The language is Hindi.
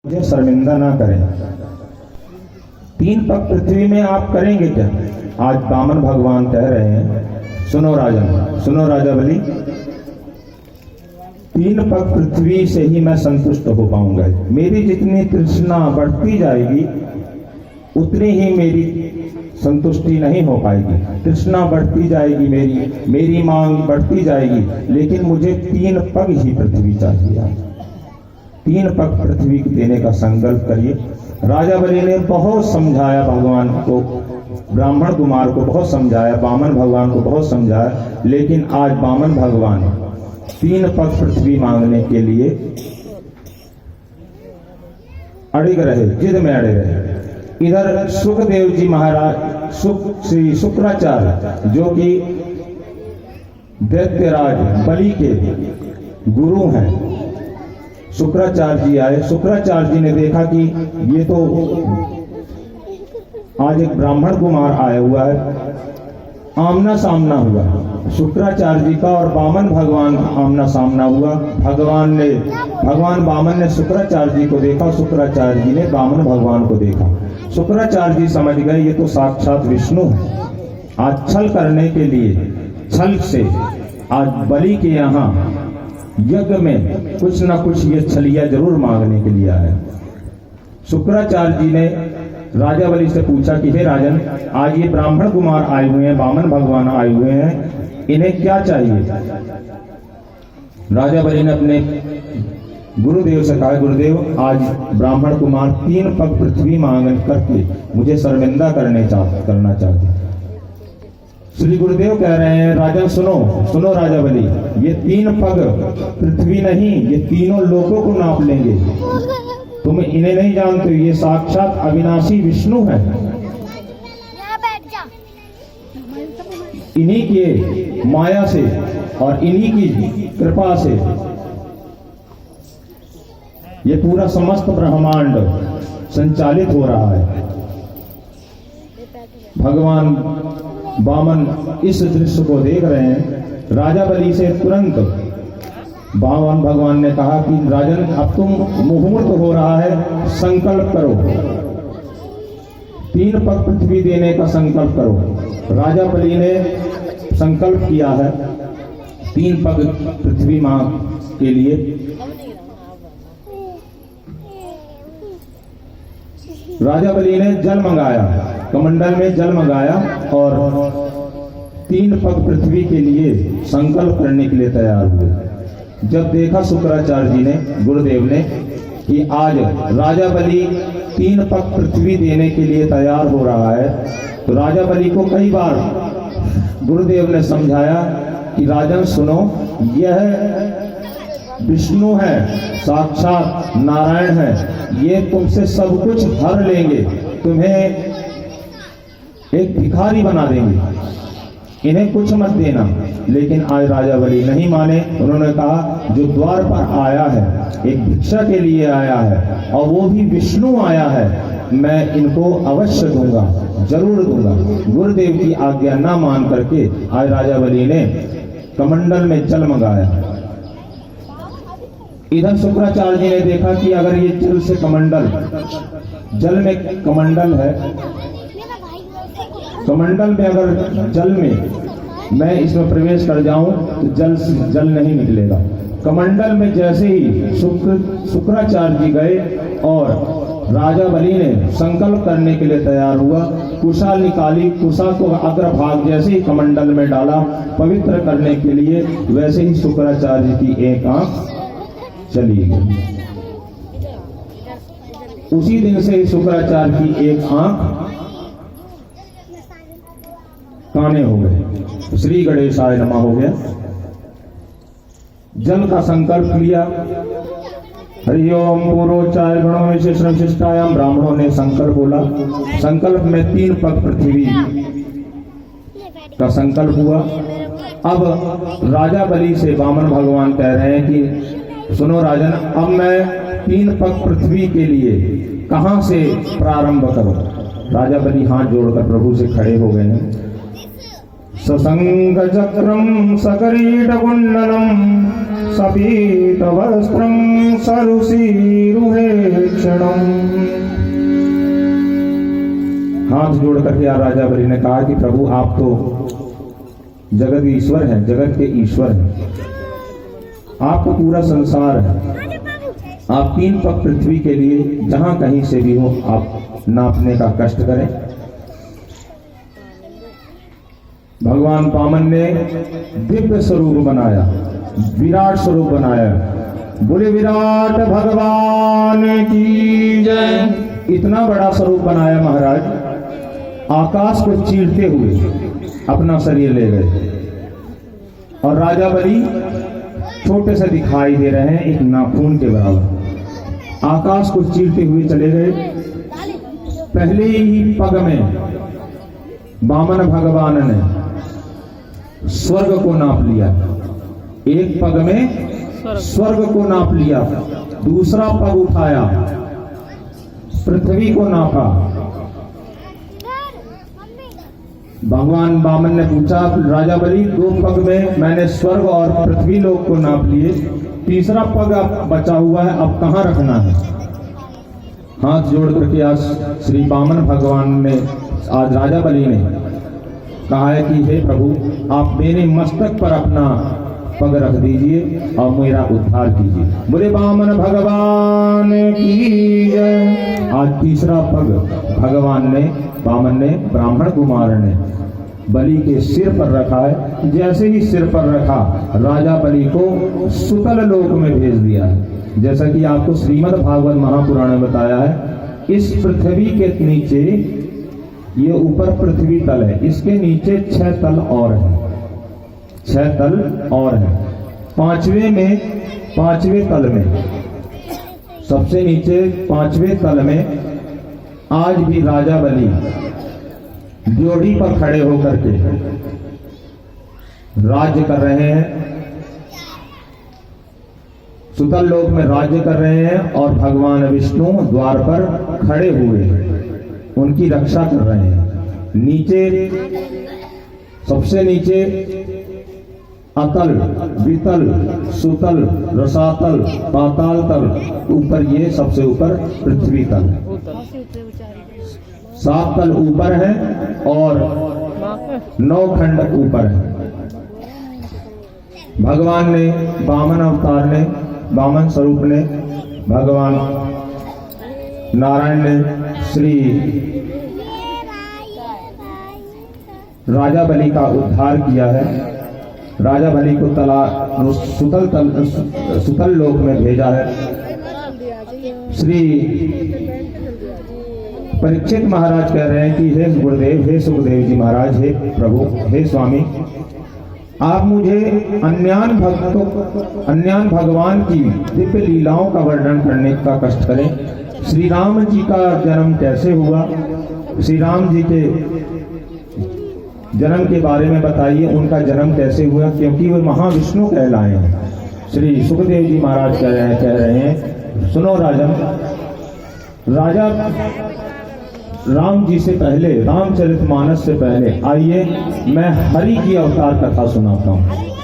मुझे शर्मिंदा ना करें। 3 पग पृथ्वी में आप करेंगे क्या? आज वामन भगवान कह रहे हैं, सुनो राजन, सुनो राजा बलि, 3 पग पृथ्वी से ही मैं संतुष्ट हो पाऊंगा। मेरी जितनी तृष्णा बढ़ती जाएगी उतनी ही मेरी संतुष्टि नहीं हो पाएगी। तृष्णा बढ़ती जाएगी, मेरी मांग बढ़ती जाएगी, लेकिन मुझे 3 पग ही पृथ्वी चाहिए। 3 पग पृथ्वी देने का संकल्प करिए। राजा बलि ने बहुत समझाया भगवान को, ब्राह्मण कुमार को बहुत समझाया, वामन भगवान को बहुत समझाया, लेकिन आज वामन भगवान 3 पग पृथ्वी मांगने के लिए अड़िग रहे, जिद में अड़े रहे। इधर सुखदेव जी महाराज, श्री शुक्राचार्य जो कि दैत्यराज बलि के गुरु हैं, शुक्राचार्य जी आए। शुक्राचार्य जी ने देखा कि ये तो आज एक ब्राह्मण कुमार आया हुआ है। आमना सामना हुआ शुक्राचार्य जी का और वामन भगवान का आमना सामना हुआ। भगवान वामन ने शुक्राचार्य जी को देखा, शुक्राचार्य जी ने वामन भगवान को देखा। शुक्राचार्य जी समझ गए ये तो साक्षात विष्णु है। आज छल करने के लिए, छल से आज बलि के यहाँ यज्ञ में कुछ ना कुछ ये छलिया जरूर मांगने के लिए आए। शुक्राचार्य जी ने राजा बलि से पूछा कि हे राजन, आज ये ब्राह्मण कुमार आए हुए हैं, वामन भगवान आए हुए हैं, इन्हें क्या चाहिए? राजा बलि ने अपने गुरुदेव से कहा, गुरुदेव आज ब्राह्मण कुमार 3 पग पृथ्वी मांग करके मुझे शर्मिंदा करना चाहते। श्री गुरुदेव कह रहे हैं, राजन सुनो राजा बलि, ये 3 पग पृथ्वी नहीं, ये तीनों लोगों को नाप लेंगे। तुम इन्हें नहीं जानते, ये साक्षात अविनाशी विष्णु है। इन्हीं के माया से और इन्हीं की कृपा से ये पूरा समस्त ब्रह्मांड संचालित हो रहा है। भगवान वामन इस दृश्य को देख रहे हैं। राजा बलि से तुरंत वामन भगवान ने कहा कि राजन, अब तुम मुहूर्त हो रहा है, संकल्प करो, 3 पग पृथ्वी देने का संकल्प करो। राजा बलि ने संकल्प किया है 3 पग पृथ्वी मां के लिए। राजा बलि ने जल मंगाया, कमंडल में जल मंगाया और 3 पग पृथ्वी के लिए संकल्प करने के लिए तैयार हुए। जब देखा शुक्राचार्य जी ने, गुरुदेव ने, कि आज राजा बलि 3 पग पृथ्वी देने के लिए तैयार हो रहा है, तो राजा बलि को कई बार गुरुदेव ने समझाया कि राजन सुनो, यह विष्णु है, साक्षात नारायण है, ये तुमसे सब कुछ हर लेंगे, तुम्हें एक भिखारी बना देंगे, इन्हें कुछ मत देना। लेकिन आज राजा बलि नहीं माने। उन्होंने कहा, जो द्वार पर आया है, एक भिक्षा के लिए आया है और वो भी विष्णु आया है, मैं इनको अवश्य दूंगा, जरूर दूंगा। गुरुदेव की आज्ञा ना मान करके आज राजा बलि ने कमंडल में जल मंगाया। इधर शुक्राचार्य जी ने देखा कि अगर ये जल से कमंडल, जल में कमंडल है, कमंडल में अगर जल में मैं इसमें प्रवेश कर जाऊं तो जल नहीं निकलेगा। कमंडल में जैसे ही शुक्राचार्य जी गए और राजा बलि ने संकल्प करने के लिए तैयार हुआ, कुशा निकाली, कुशा को अग्रभाग जैसे ही कमंडल में डाला पवित्र करने के लिए, वैसे ही शुक्राचार्य की एक आंख चली गई। उसी दिन से ही शुक्राचार्य की एक आंख काने हो गए। श्री गणेशाय नमः हो गया। जल का संकल्प लिया। हरि ओम पूर्वोच्चार गणों विशिष्टायाम, ब्राह्मणों ने संकल्प बोला। संकल्प में 3 पग पृथ्वी का संकल्प हुआ। अब राजा बलि से वामन भगवान कह रहे हैं कि सुनो राजन, अब मैं 3 पग पृथ्वी के लिए कहां से प्रारंभ करूं? राजा बलि हाथ जोड़कर प्रभु से खड़े हो गए हैं। सशंख चक्रम सकरीटकुंडलम सपीतवस्त्रं सरुषीरुहेक्षणम्। हाथ जोड़ करके राजा बलि ने कहा कि प्रभु आप तो जगत ईश्वर हैं, जगत के ईश्वर हैं, आपको पूरा संसार है, आप 3 पग पृथ्वी के लिए जहां कहीं से भी हो आप नापने का कष्ट करें। भगवान वामन ने दिव्य स्वरूप बनाया, विराट स्वरूप बनाया। बोले विराट भगवान की जय। इतना बड़ा स्वरूप बनाया महाराज, आकाश को चीरते हुए अपना शरीर ले गए और राजा बलि छोटे से दिखाई दे रहे हैं, एक नाखून के बराबर। आकाश को चीरते हुए चले गए। पहले ही पग में वामन भगवान ने स्वर्ग को नाप लिया, एक पग में स्वर्ग को नाप लिया, दूसरा पग उठाया पृथ्वी को नापा। भगवान वामन ने पूछा राजा बलि 2 पग में मैंने स्वर्ग और पृथ्वी लोक को नाप लिए, तीसरा पग अब बचा हुआ है, अब कहां रखना है। हाथ जोड़ करके आज श्री वामन भगवान ने, आज राजा बलि ने कहा है कि हे प्रभु आप मेरे मस्तक पर अपना पग रख दीजिए और मेरा उद्धार कीजिए। बोले वामन भगवान की जय। आज तीसरा पग भगवान ने, वामन ने, ब्राह्मण कुमार ने बलि के सिर पर रखा है। जैसे ही सिर पर रखा राजा बलि को सुतल लोक में भेज दिया है। जैसा कि आपको श्रीमद् भागवत महापुराण में बताया है, इस पृथ्वी के नीचे, ये ऊपर पृथ्वी तल है, इसके नीचे 6 तल और है, 6 तल और है। 5वें तल में, सबसे नीचे 5वें तल में आज भी राजा बलि ड्योढ़ी पर खड़े होकर के राज्य कर रहे हैं, सुतल लोक में राज्य कर रहे हैं और भगवान विष्णु द्वार पर खड़े हुए उनकी रक्षा कर रहे हैं। नीचे, सबसे नीचे अतल, वितल, सुतल, रसातल, पाताल तल, ऊपर ये सबसे ऊपर पृथ्वी तल। 7 तल ऊपर है और 9 खंड ऊपर है। भगवान ने, वामन अवतार ने, वामन स्वरूप ने, भगवान नारायण ने श्री राजा बलि का उद्धार किया है। राजा बलि को सुतल लोक में भेजा है। श्री परीक्षित महाराज कह रहे हैं कि हे गुरुदेव, हे सुखदेव जी महाराज, हे प्रभु, हे स्वामी, आप मुझे अन्यान भगवान की दिव्य लीलाओं का वर्णन करने का कष्ट करें। श्री राम जी का जन्म कैसे हुआ, श्री राम जी के जन्म के बारे में बताइए, उनका जन्म कैसे हुआ, क्योंकि वो महाविष्णु कहलाए हैं। श्री सुखदेव जी महाराज कह रहे हैं सुनो राजन, राजा राम जी से पहले, रामचरितमानस से पहले आइए मैं हरि की अवतार कथा सुनाता हूँ।